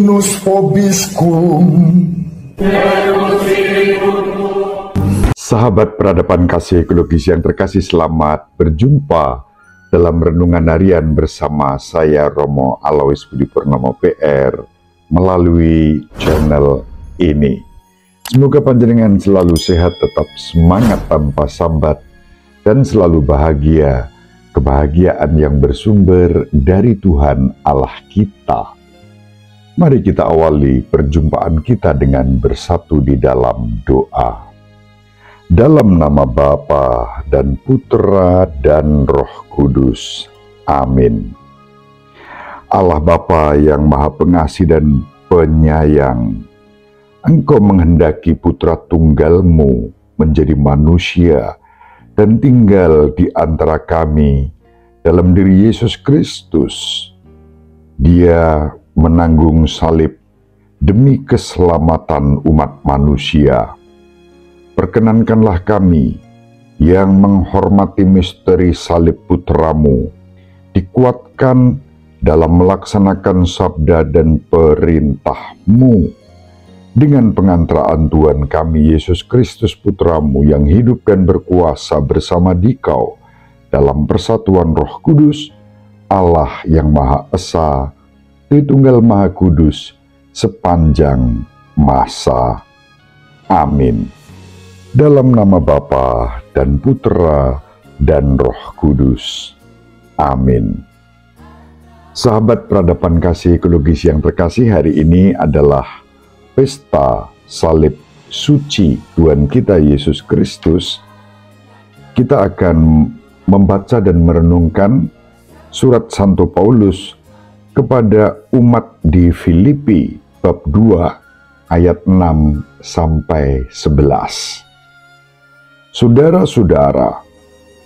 Dominus vobiscum. Sahabat peradaban kasih ekologis yang terkasih, selamat berjumpa dalam renungan harian bersama saya Romo Alois Budi Purnomo PR melalui channel ini. Semoga panjenengan selalu sehat, tetap semangat tanpa sambat, dan selalu bahagia, kebahagiaan yang bersumber dari Tuhan Allah kita. Mari kita awali perjumpaan kita dengan bersatu di dalam doa. Dalam nama Bapa dan Putra dan Roh Kudus. Amin. Allah Bapa yang Maha Pengasih dan Penyayang, Engkau menghendaki Putra Tunggal-Mu menjadi manusia dan tinggal di antara kami dalam diri Yesus Kristus. Dia menanggung salib demi keselamatan umat manusia. Perkenankanlah kami yang menghormati misteri salib Putra-Mu dikuatkan dalam melaksanakan sabda dan perintah-Mu dengan pengantaraan Tuhan kami Yesus Kristus Putra-Mu yang hidup dan berkuasa bersama Dikau dalam persatuan Roh Kudus, Allah yang Maha Esa, Tritunggal Maha Kudus, sepanjang masa. Amin. Dalam nama Bapa dan Putra dan Roh Kudus. Amin. Sahabat peradaban kasih ekologis yang terkasih, hari ini adalah pesta salib suci Tuhan kita Yesus Kristus. Kita akan membaca dan merenungkan surat Santo Paulus kepada umat di Filipi bab 2 ayat 6 sampai 11. Saudara-saudara,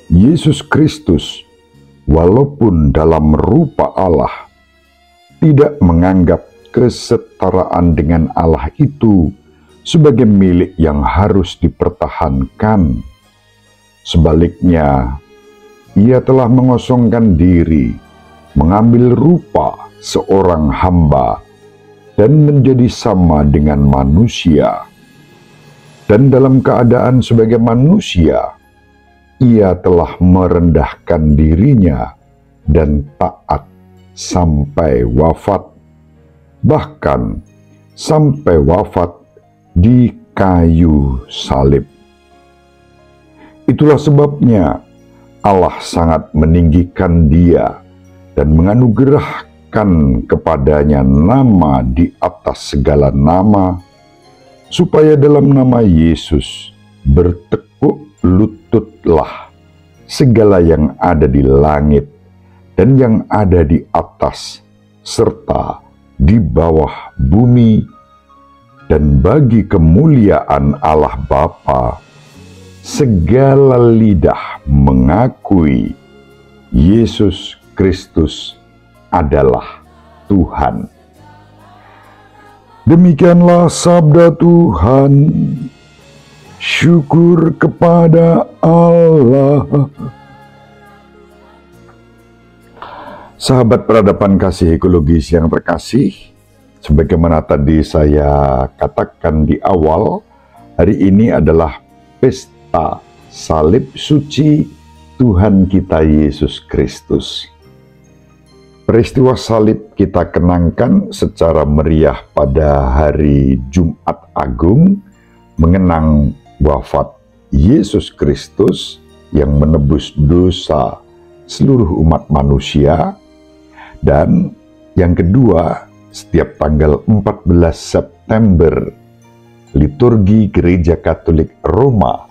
Yesus Kristus walaupun dalam rupa Allah tidak menganggap kesetaraan dengan Allah itu sebagai milik yang harus dipertahankan. Sebaliknya, Ia telah mengosongkan diri, mengambil rupa seorang hamba, dan menjadi sama dengan manusia. Dan dalam keadaan sebagai manusia, Ia telah merendahkan dirinya dan taat sampai wafat, bahkan sampai wafat di kayu salib. Itulah sebabnya Allah sangat meninggikan Dia dan menganugerahkan kepadanya nama di atas segala nama, supaya dalam nama Yesus bertekuk lututlah segala yang ada di langit dan yang ada di atas serta di bawah bumi, dan bagi kemuliaan Allah Bapa segala lidah mengakui Yesus Kristus adalah Tuhan. Demikianlah sabda Tuhan. Syukur kepada Allah. Sahabat peradaban kasih ekologis yang terkasih, sebagaimana tadi saya katakan di awal, hari ini adalah pesta salib suci Tuhan kita Yesus Kristus. Peristiwa salib kita kenangkan secara meriah pada hari Jumat Agung, mengenang wafat Yesus Kristus yang menebus dosa seluruh umat manusia. Dan yang kedua, setiap tanggal 14 September, liturgi Gereja Katolik Roma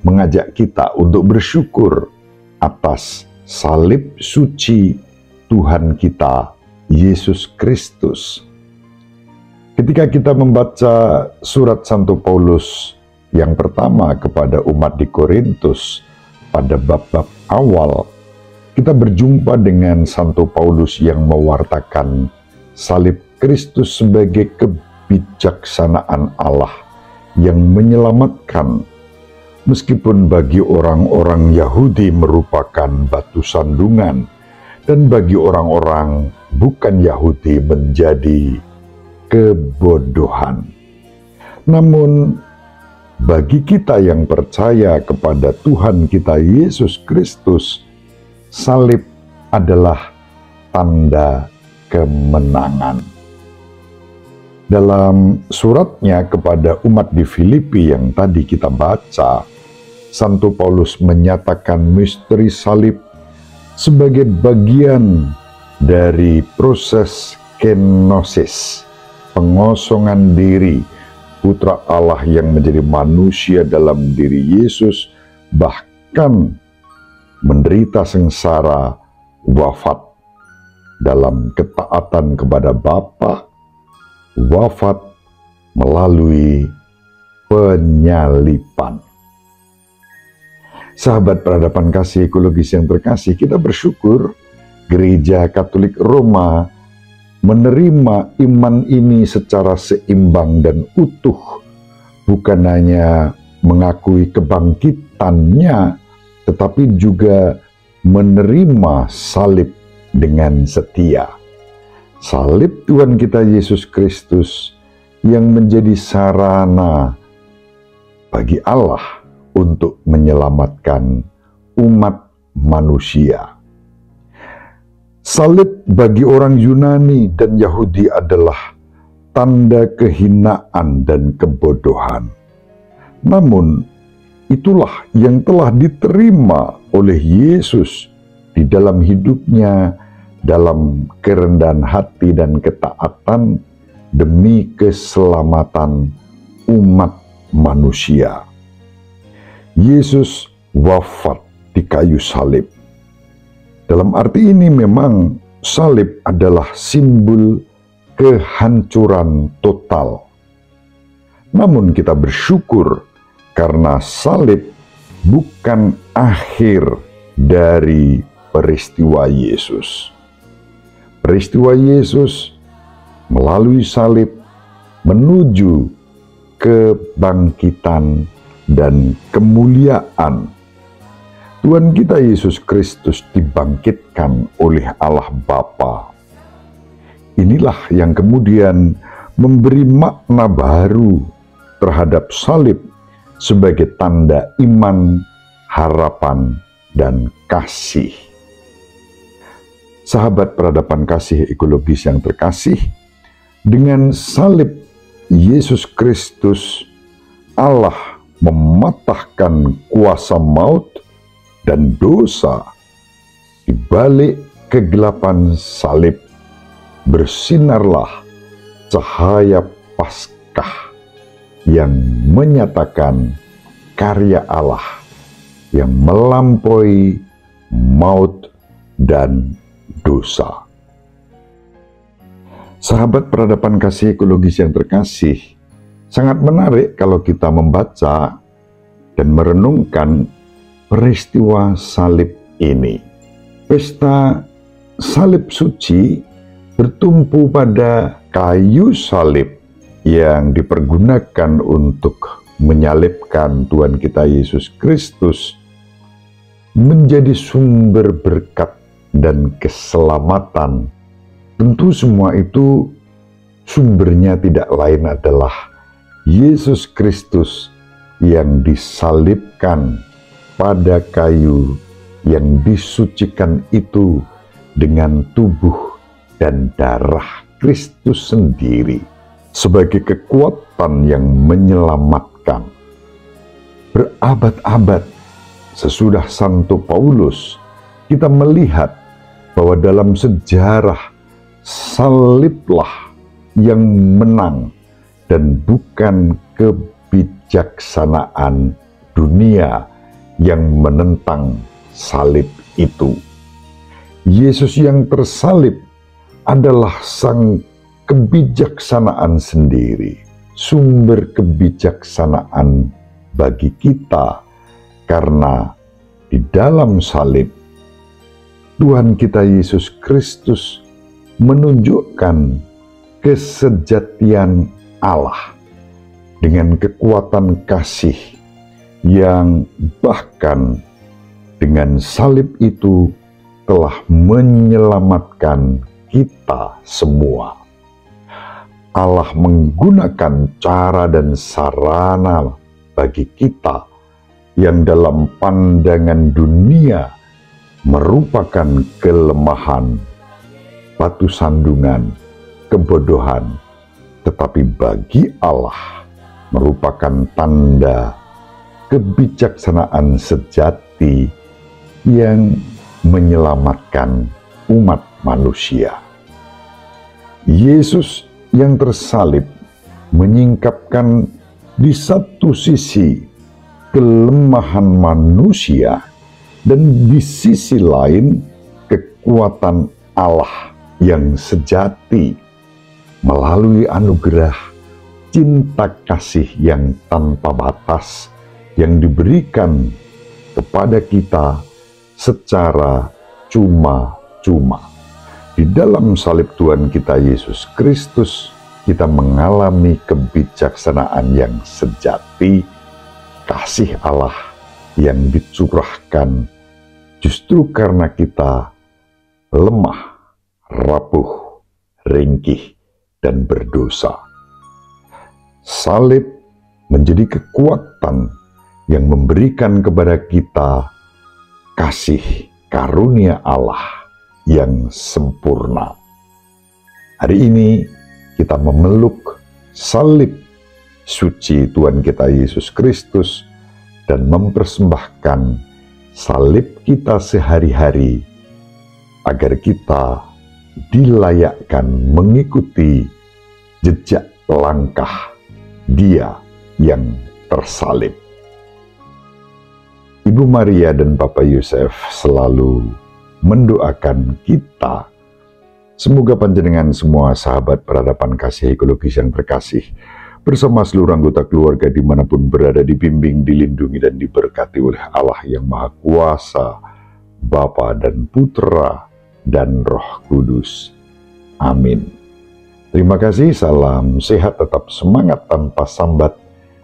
mengajak kita untuk bersyukur atas salib suci Tuhan kita Yesus Kristus. Ketika kita membaca surat Santo Paulus yang pertama kepada umat di Korintus pada bab-bab awal, kita berjumpa dengan Santo Paulus yang mewartakan salib Kristus sebagai kebijaksanaan Allah yang menyelamatkan, meskipun bagi orang-orang Yahudi merupakan batu sandungan, dan bagi orang-orang bukan Yahudi menjadi kebodohan. Namun, bagi kita yang percaya kepada Tuhan kita Yesus Kristus, salib adalah tanda kemenangan. Dalam suratnya kepada umat di Filipi yang tadi kita baca, Santo Paulus menyatakan misteri salib sebagai bagian dari proses kenosis, pengosongan diri Putra Allah yang menjadi manusia dalam diri Yesus, bahkan menderita sengsara, wafat dalam ketaatan kepada Bapa, wafat melalui penyaliban. Sahabat peradaban kasih ekologis yang terkasih, kita bersyukur Gereja Katolik Roma menerima iman ini secara seimbang dan utuh, bukan hanya mengakui kebangkitannya, tetapi juga menerima salib dengan setia. Salib Tuhan kita Yesus Kristus yang menjadi sarana bagi Allah untuk menyelamatkan umat manusia. Salib bagi orang Yunani dan Yahudi adalah tanda kehinaan dan kebodohan. Namun, itulah yang telah diterima oleh Yesus di dalam hidupnya, dalam kerendahan hati dan ketaatan demi keselamatan umat manusia. Yesus wafat di kayu salib. Dalam arti ini memang salib adalah simbol kehancuran total. Namun kita bersyukur karena salib bukan akhir dari peristiwa Yesus. Peristiwa Yesus melalui salib menuju kebangkitan dan kemuliaan. Tuhan kita Yesus Kristus dibangkitkan oleh Allah Bapa. Inilah yang kemudian memberi makna baru terhadap salib sebagai tanda iman, harapan, dan kasih. Sahabat peradaban kasih ekologis yang terkasih, dengan salib Yesus Kristus, Allah mematahkan kuasa maut dan dosa. Di balik kegelapan salib bersinarlah cahaya Paskah yang menyatakan karya Allah yang melampaui maut dan dosa. Sahabat peradaban kasih ekologis yang terkasih, sangat menarik kalau kita membaca dan merenungkan peristiwa salib ini. Pesta salib suci bertumpu pada kayu salib yang dipergunakan untuk menyalibkan Tuhan kita Yesus Kristus menjadi sumber berkat dan keselamatan. Tentu semua itu sumbernya tidak lain adalah Yesus Kristus yang disalibkan pada kayu, yang disucikan itu dengan tubuh dan darah Kristus sendiri sebagai kekuatan yang menyelamatkan. Berabad-abad sesudah Santo Paulus, kita melihat bahwa dalam sejarah saliblah yang menang dan bukan kebijaksanaan dunia yang menentang salib itu. Yesus yang tersalib adalah sang kebijaksanaan sendiri, sumber kebijaksanaan bagi kita, karena di dalam salib Tuhan kita Yesus Kristus menunjukkan kesejatian Allah dengan kekuatan kasih yang bahkan dengan salib itu telah menyelamatkan kita semua. Allah menggunakan cara dan sarana bagi kita yang dalam pandangan dunia merupakan kelemahan, batu sandungan, kebodohan, tetapi bagi Allah merupakan tanda kebijaksanaan sejati yang menyelamatkan umat manusia. Yesus yang tersalib menyingkapkan di satu sisi kelemahan manusia dan di sisi lain kekuatan Allah yang sejati melalui anugerah cinta kasih yang tanpa batas yang diberikan kepada kita secara cuma-cuma. Di dalam salib Tuhan kita Yesus Kristus, kita mengalami kebijaksanaan yang sejati, kasih Allah yang dicurahkan justru karena kita lemah, rapuh, ringkih, dan berdosa. Salib menjadi kekuatan yang memberikan kepada kita kasih karunia Allah yang sempurna. Hari ini kita memeluk salib suci Tuhan kita Yesus Kristus dan mempersembahkan salib kita sehari-hari agar kita dilayakkan mengikuti jejak langkah Dia yang tersalib. Ibu Maria dan Bapak Yosef selalu mendoakan kita. Semoga panjenengan semua sahabat peradaban kasih ekologis yang terkasih, bersama seluruh anggota keluarga dimanapun berada, dibimbing, dilindungi, dan diberkati oleh Allah yang Maha Kuasa, Bapa dan Putra dan Roh Kudus. Amin. Terima kasih, salam sehat, tetap semangat tanpa sambat,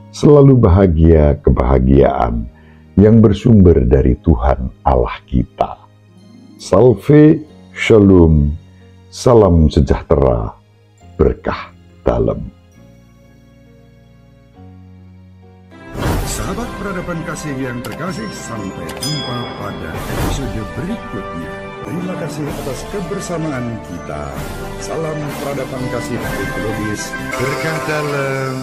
selalu bahagia, kebahagiaan yang bersumber dari Tuhan Allah kita. Salve, shalom, salam sejahtera, berkah dalam. Sahabat peradaban kasih yang terkasih, sampai jumpa pada episode berikutnya. Terima kasih atas kebersamaan kita. Salam peradaban kasih ekologis, berkah dalam.